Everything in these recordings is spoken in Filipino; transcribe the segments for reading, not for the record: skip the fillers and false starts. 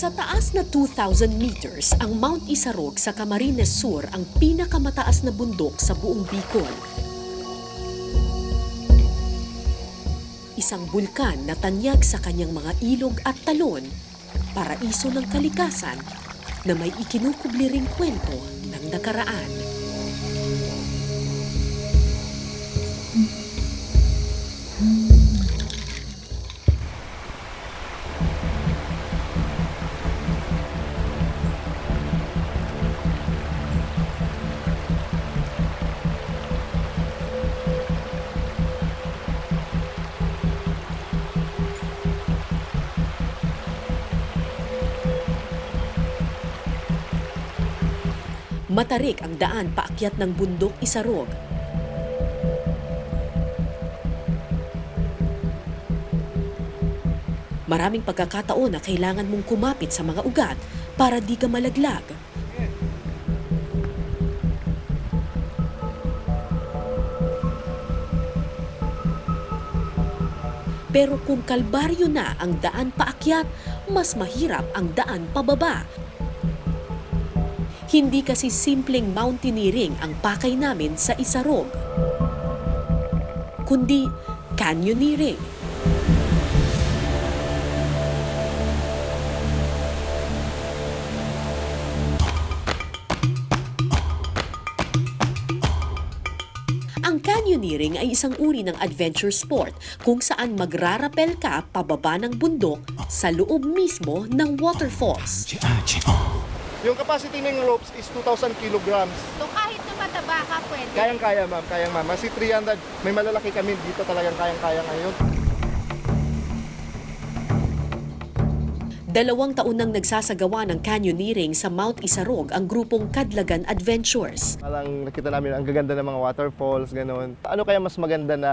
Sa taas na 2,000 meters, ang Mount Isarog sa Camarines Sur ang pinakamataas na bundok sa buong Bicol. Isang bulkan na tanyag sa kanyang mga ilog at talon, paraiso ng kalikasan na may ikinukubli ring kwento ng nakaraan. Matarik ang daan paakyat ng bundok Isarog. Maraming pagkakataon na kailangan mong kumapit sa mga ugat para di ka malaglag. Pero kung kalbaryo na ang daan paakyat, mas mahirap ang daan pababa. Hindi kasi simpleng mountaineering ang pakay namin sa Isarog, kundi canyoneering. Ang canyoneering ay isang uri ng adventure sport kung saan magrarapel ka pababa ng bundok sa loob mismo ng waterfalls. Yung capacity ng ropes is 2,000 kilograms. So kahit na mataba ka, pwede? Kayang-kaya ma'am, kayang ma'am. Kasi 300, may malalaki kami dito talagang kayang-kaya ngayon. 2 taon nang nagsasagawa ng canyoneering sa Mount Isarog ang grupong Kadlagan Adventures. Parang nakita namin ang gaganda ng mga waterfalls, gano'n. Ano kaya mas maganda na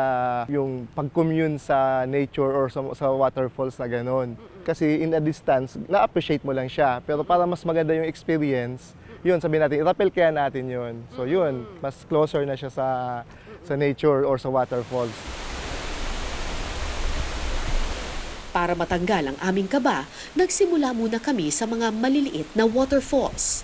yung pag-commune sa nature or sa waterfalls na gano'n? Kasi in a distance, na-appreciate mo lang siya. Pero para mas maganda yung experience, yun, sabihin natin, i-rappel kaya natin yun. So yun, mas closer na siya sa nature or sa waterfalls. Para matanggal ang aming kaba, nagsimula muna kami sa mga maliliit na waterfalls.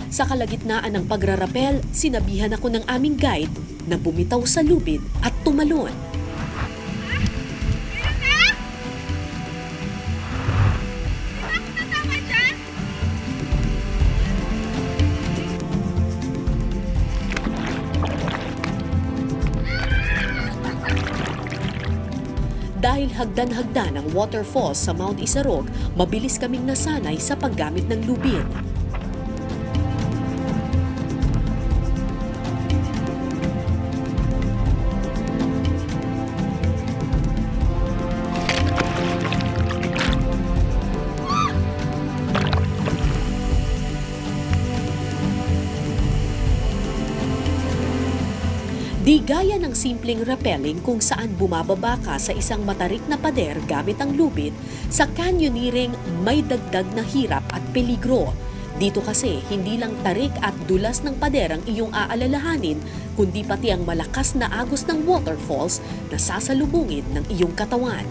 Sa kalagitnaan ng pagrarapel, sinabihan ako ng aming guide na bumitaw sa lubid at tumalon. Dahil hagdan-hagdan ang waterfalls sa Mount Isarog, mabilis kaming nasanay sa paggamit ng lubid. Di gaya ng simpleng rappelling kung saan bumababa ka sa isang matarik na pader gamit ang lubid, sa canyoneering may dagdag na hirap at peligro. Dito kasi hindi lang tarik at dulas ng pader ang iyong aalalahanin, kundi pati ang malakas na agos ng waterfalls na sasalubungin ng iyong katawan.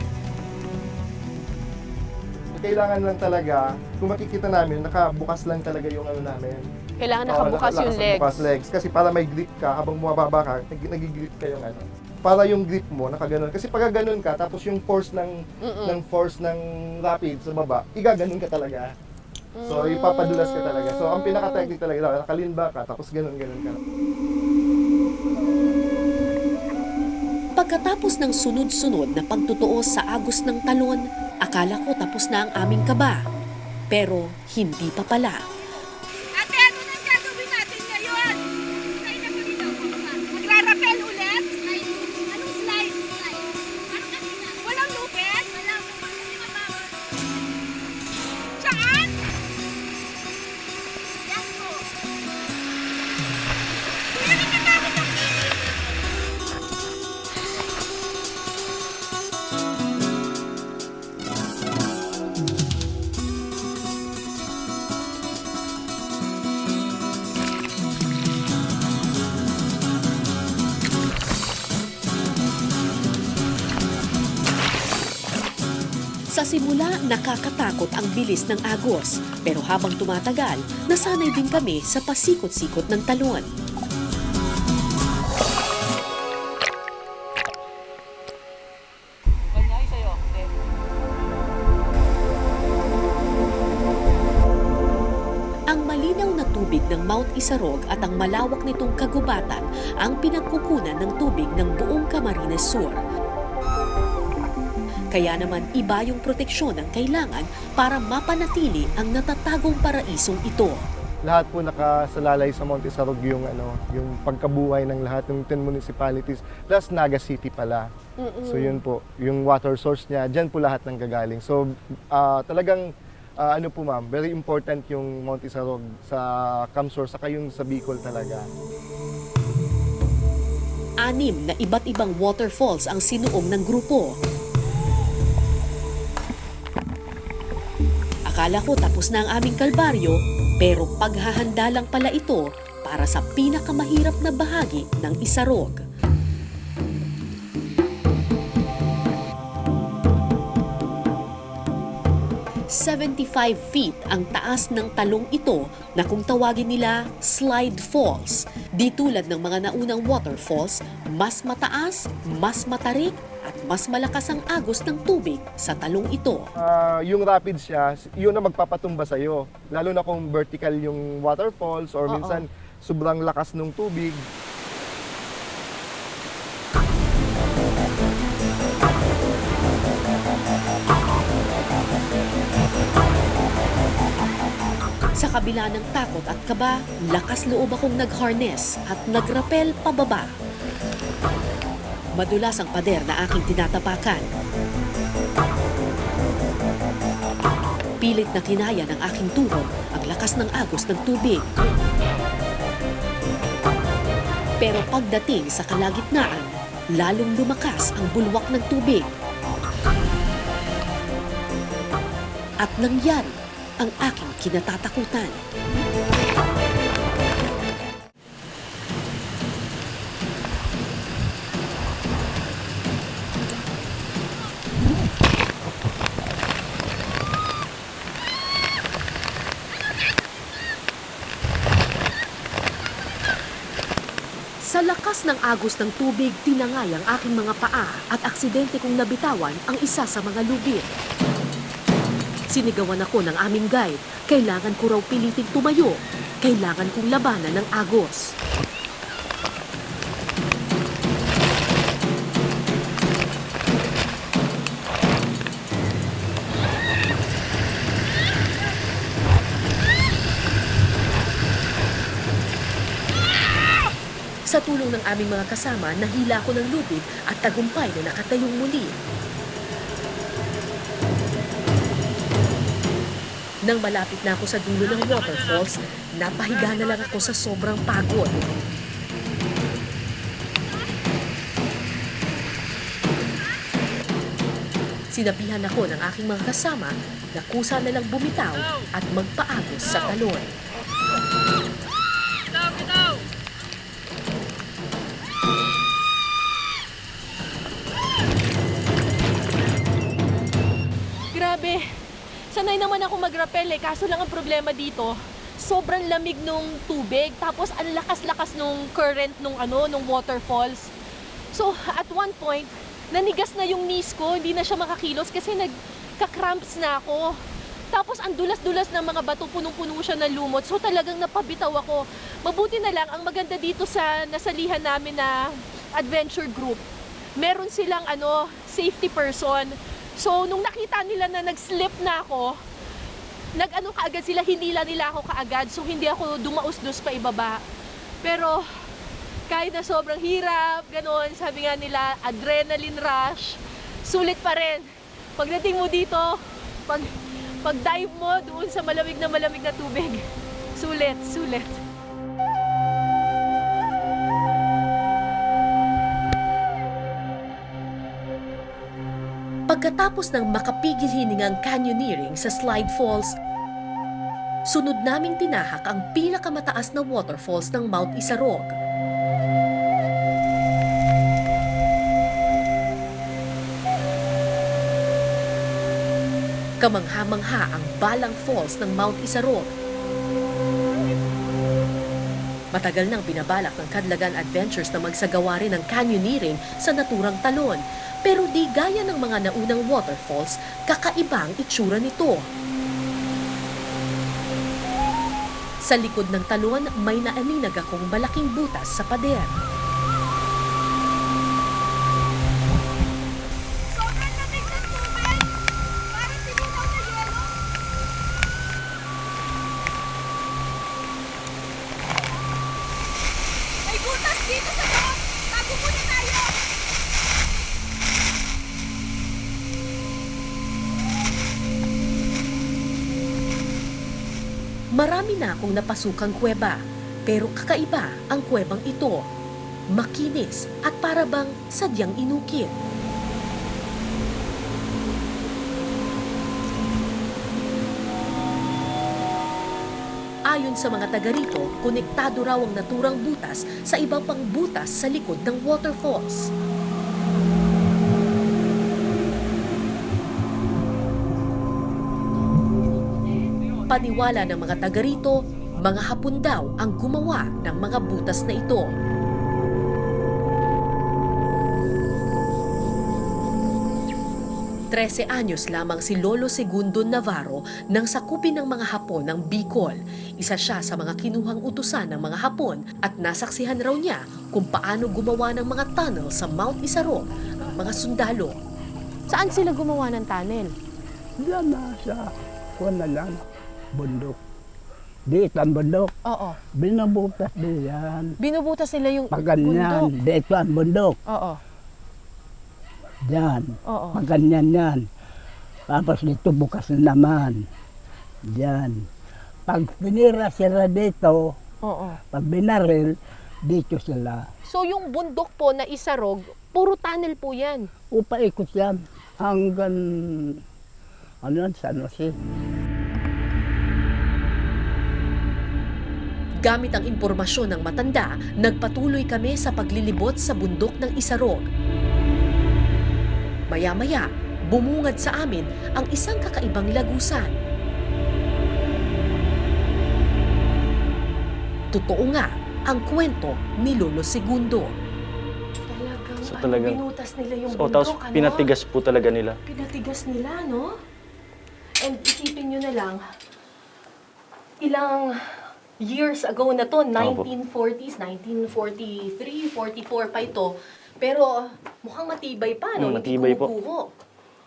Kailangan lang talaga, kung makikita namin, nakabukas lang talaga yung ano namin. Kailangan nakabukas yung legs. Nakabukas legs. Kasi para may grip ka, habang bumababa ka, nag-grip ka yung ano. Para yung grip mo, nakaganon. Kasi pag ganon ka, tapos yung force ng rapid sa baba, igaganon ka talaga. So, ipapadulas ka talaga. So, ang pinaka-technique talaga, nakalinba ka, tapos ganon-ganon ka. Pagkatapos ng sunod-sunod na pagtutuos sa agos ng talon, akala ko tapos na ang aming kaba. Pero hindi pa pala. Ate, ano nang gagawin natin ngayon? Slide ako dito. Magrarapel ulit? Slide. Anong slide? Slide. Ano kasi na? Walang lupit? Walang. Kasi mabawal. Saan? Yes po. Hindi nakatakot ako. Sa simula, nakakatakot ang bilis ng agos. Pero habang tumatagal, nasanay din kami sa pasikot-sikot ng talon. Ang malinaw na tubig ng Mount Isarog at ang malawak nitong kagubatan ang pinagkukunan ng tubig ng buong Camarines Sur. Kaya naman iba yung proteksyon ang kailangan para mapanatili ang natatagong paraisong ito. Lahat po nakasalalay sa Mount Isarog yung yung pagkabuhay ng lahat ng 10 municipalities plus Naga City pala. So yun po, yung water source niya, diyan po lahat ng gagaling. So talagang ano po ma'am, very important yung Mount Isarog sa Camsor saka yung sa Bicol talaga. 6 na iba't ibang waterfalls ang sinuong ng grupo. Akala ko tapos na ang aming kalbaryo, pero paghahanda lang pala ito para sa pinakamahirap na bahagi ng Isarog. "75 feet ang taas ng talong ito na kung tawagin nila slide falls. Di tulad ng mga naunang waterfalls, mas mataas, mas matarik at mas malakas ang agos ng tubig sa talong ito. Yung rapids siya, yun na magpapatumba sa'yo. Lalo na kung vertical yung waterfalls or minsan sobrang lakas ng tubig. Sa kabila ng takot at kaba, lakas loob akong nag-harness at nag-rappel pababa. Madulas ang pader na aking tinatapakan. Pilit na kinaya ng aking tuhod ang lakas ng agos ng tubig. Pero pagdating sa kalagitnaan, lalong lumakas ang bulwak ng tubig. At nangyari ang aking kinatatakutan. Sa lakas ng agos ng tubig, tinangay ang aking mga paa at aksidente kong nabitawan ang isa sa mga lubid. Sinigawan ako ng aming guide. Kailangan ko raw piliting tumayo. Kailangan kong labanan ng agos. Sa tulong ng aming mga kasama, nahila ako ng lubid at tagumpay na nakatayong muli. Nang malapit na ako sa dulo ng waterfalls, napahiga na lang ako sa sobrang pagod. Sinabihan ako ng aking mga kasama na kusa na lang bumitaw at magpaagos sa talon. Grabe. Sanay naman ako mag-rappel kaso lang ang problema dito, sobrang lamig nung tubig, tapos ang lakas-lakas nung current nung waterfalls. So, at one point, nanigas na yung knees ko, hindi na siya makakilos kasi nagka-cramps na ako. Tapos ang dulas-dulas ng mga bato, punong-puno siya ng lumot, so talagang napabitaw ako. Mabuti na lang, ang maganda dito sa nasalihan namin na adventure group, meron silang safety person. So, nung nakita nila na nag-slip na ako, kaagad sila, hinila nila ako kaagad. So, hindi ako dumausdos pa ibaba. Pero, kahit na sobrang hirap, gano'n, sabi nga nila, adrenaline rush, sulit pa rin. Pagdating mo dito, pag-dive mo doon sa malamig na tubig, sulit. Pagkatapos ng makapigil hiningang canyoneering sa slide falls, sunod naming tinahak ang pinakamataas na waterfalls ng Mount Isarog. Kamangha-mangha ang Balang Falls ng Mount Isarog. Matagal nang binabalak ng Kadlagan Adventures na magsagawa rin ng canyoneering sa naturang talon. Pero di gaya ng mga naunang waterfalls, kakaiba ang itsura nito. Sa likod ng talon, may naaninag akong malaking butas sa pader. Sobrang lamig ng tubig. Parang tininaw na yelo. May butas dito sa loob. Bago muna tayo. Marami na akong napasukang kuweba, pero kakaiba ang kuwebang ito. Makinis at para bang sadyang inukit. Ayon sa mga taga rito, konektado raw ang naturang butas sa iba pang butas sa likod ng waterfalls. Paniwala ng mga taga rito, mga Hapon daw ang gumawa ng mga butas na ito. Trese anyos lamang si Lolo Segundo Navarro nang sakupin ng mga Hapon ng Bicol. Isa siya sa mga kinuhang utusan ng mga Hapon at nasaksihan raw niya kung paano gumawa ng mga tunnel sa Mount Isarog ang mga sundalo. Saan sila gumawa ng tunnel? Diyan na sa kuwan na lang, bundok. Dito ang bundok. Oo. Binabutas din yan. Binubutas nila yung Pag ganyan, bundok. dito ang bundok. Oo. Diyan. Oo. Pag ganyan yan. Tapos dito bukas na naman. Diyan. Pag pinira sila dito, Oo. pag binaril, dito sila. So yung bundok po na Isarog, puro tunnel po yan. Upaikot yan hanggang, ano yan, San Jose. Gamit ang impormasyon ng matanda, nagpatuloy kami sa paglilibot sa bundok ng Isarog. Maya-maya, bumungad sa amin ang isang kakaibang lagusan. Totoo nga ang kwento ni Lolo Segundo. Talagang, binutas nila yung bundok, Tapos pinatigas po talaga nila. Pinatigas nila, no? And isipin nyo na lang, ilang years ago na to, 1940s, 1943, 44 pa ito. Pero mukhang matibay pa, no? Matibay po. Kuho.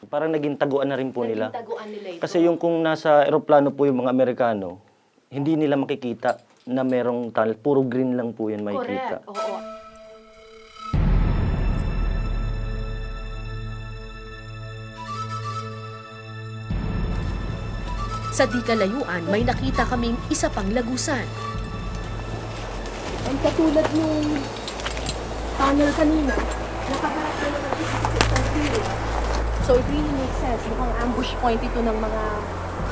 Parang naging taguan na rin po nila. Naging taguan nila ito. Kasi yung kung nasa eroplano po yung mga Amerikano, hindi nila makikita na merong tunnel. Puro green lang po yan makikita. Correct, oo. Sa di kalayuan, may nakita kaming isa pang lagusan. And katulad nung tunnel kanina, nakaharap na naman siya sa isang field. So it really makes sense. Mukhang ambush point ito ng mga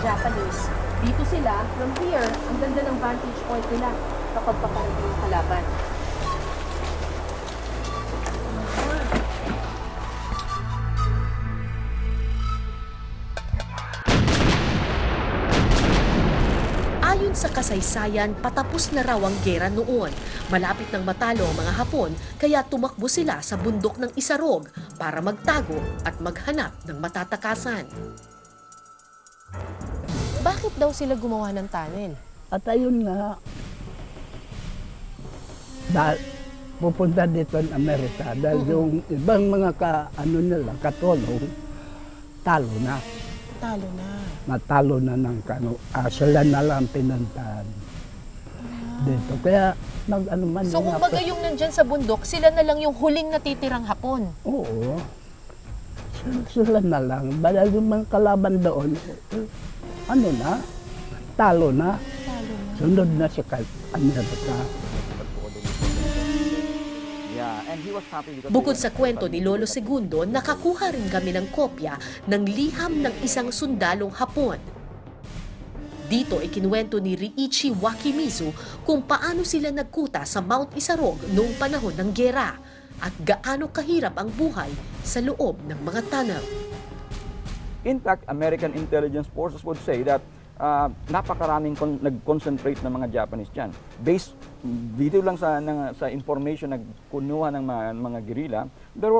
Japanese. Dito sila, from here, ang ganda ng vantage point nila kapag paparating yung kalaban. Ayon sa kasaysayan, patapos na raw ang gera noon. Malapit nang matalo ang mga Hapon, kaya tumakbo sila sa bundok ng Isarog para magtago at maghanap ng matatakasan. Bakit daw sila gumawa ng tunnel? At ayun nga, dahil pupunta dito ng Amerika, dahil yung ibang mga katulong, talo na. Talo na. Natalo na ng sila na lang pinuntahan dito. Kaya nag-ano man So yung kumbaga yung nandyan sa bundok, sila na lang yung huling natitirang Hapon. Oo. Sila na lang. Dahil yung mga kalaban doon, talo na. Talo na. Sunod na si Amerika. Bukod sa kwento ni Lolo Segundo, nakakuha rin kami ng kopya ng liham ng isang sundalong Hapon. Dito ikinuwento ni Riichi Wakimizu kung paano sila nagkuta sa Mount Isarog noong panahon ng gera at gaano kahirap ang buhay sa loob ng mga tunnel. In fact, American intelligence forces would say that napakaraming nag-concentrate ng mga Japanese dyan. Based dito lang sa information na kunuha ng mga guerrilla, they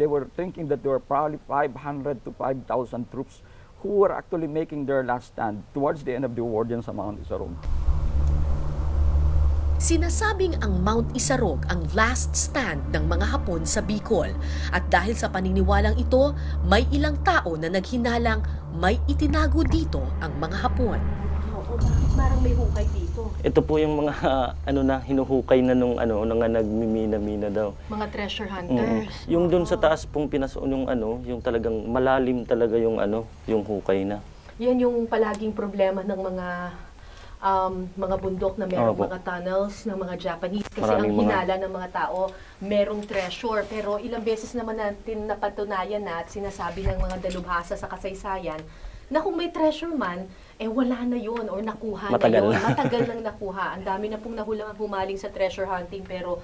were thinking that there were probably 500 to 5,000 troops who were actually making their last stand towards the end of the war dyan sa Mount Isarog. Sinasabing ang Mount Isarog ang last stand ng mga Hapon sa Bicol. At dahil sa paniniwalang ito, may ilang tao na naghinalang may itinago dito ang mga Hapon. Oo, bakit parang may hukay dito? Ito po yung mga hinuhukay na nung nagmimina-mina daw. Mga treasure Mm. hunters. Yung doon sa taas pong pinasoon yung talagang malalim talaga yung hukay na. Yan yung palaging problema ng mga bundok na merong Opo. mga tunnels ng mga Japanese. Kasi Maraming ang mga- hinala ng mga tao, merong treasure. Pero ilang beses naman natin napatunayan na at sinasabi ng mga dalubhasa sa kasaysayan na kung may treasure man, wala na yun or nakuha Matagal na yun. na. Matagal nang nakuha. Ang dami na pong humaling sa treasure hunting pero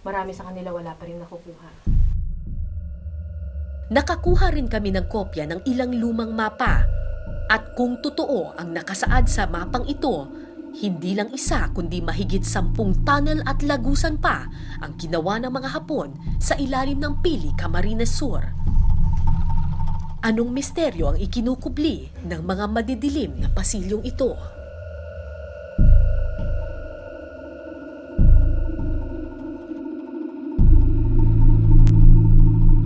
marami sa kanila wala pa rin nakukuha. Nakakuha rin kami ng kopya ng ilang lumang mapa. At kung totoo ang nakasaad sa mapang ito, hindi lang isa kundi mahigit 10 tunnel at lagusan pa ang ginawa ng mga Hapon sa ilalim ng Pili, Camarines Sur. Anong misteryo ang ikinukubli ng mga madidilim na pasilyong ito?